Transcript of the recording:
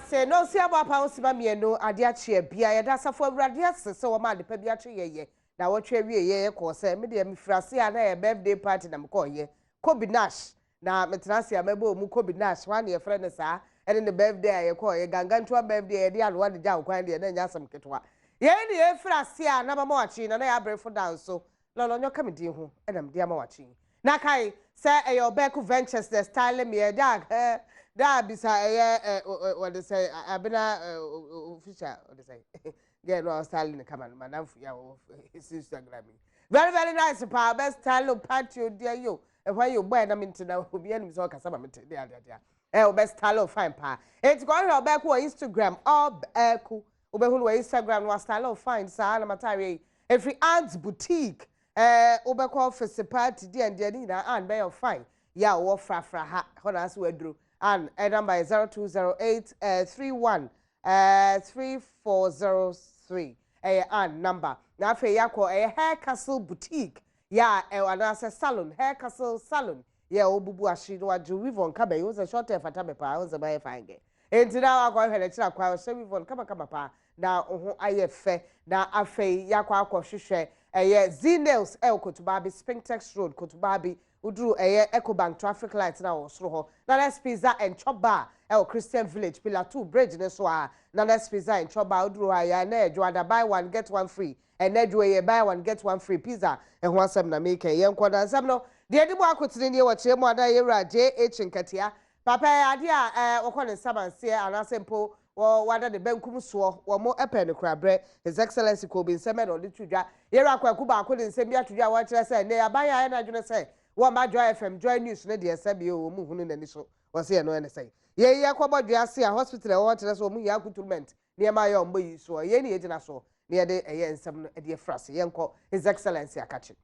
say no see about pounds mammy no adia cheer bia ya dasa for radia so ma de pabiachi ye na watwe wie ye ko say me de me frase na ye birthday party na me ko ye Kobe Nash na metenase amebo mu Kobe Nash wan ye friend sa ene ne birthday ye ko ye ganganto birthday ye de alo de ja kwan de na nya asam ketwa ye ne ye frase na mama wachi na ya brefo dance so lolo nyo kam di ho ena me de ama wachi na kai say e your back ventures the style me dag da bisa what they say abena official what they say get no style come on madam ya Instagram very nice pa best style party dear you when you buy them into now be any so kasa ma mete dia best style fine pa it's go your back on Instagram or eku obehu no Instagram no style fine sa na matare every aunt's boutique obekọ office party dia ni na and be your fine ya wo fra ha hono aso aduro and number is 0208 31 3403 and number na afa yakọ hair castle boutique ya anase salon hair castle salon ya obubu ashi no aju Wivon ka be use short hair fata be pa use ba fine ge enti na akọ hwele kira kwa so Wivon kama pa na oho aye fe na afa yakọ akọ hwehwe Z-Nails Kotubabi Springtex Road Kotubabi udru Ecobank traffic lights na osro ho na let's pizza and chop bar Christian Village Pillar 2 bridge ne so na let's pizza and chop bar udru aya na edwada buy one get one free and edwe buy one get one free pizza and one sem na make yen kwada sem no de edibo akotire ne wo kire mu ada yewra JH Nkatia papa ade a okone sabanse anasempo wada de benkum so wo mo epen krabre his excellency ko bi nseme no de tudwa yera akwaku ba ko de nsem bia tudwa wa kire say ne abaya na dwene say wo ma Joy FM Joy News ne de sabe o mu hunu nani so wo say no ene say ye kwabodua se a hospital e wo kire so mu ya kuturment ne ma ya ombo yi so ye ne yegina so ne de nsem no de frase ye nko his excellency akachi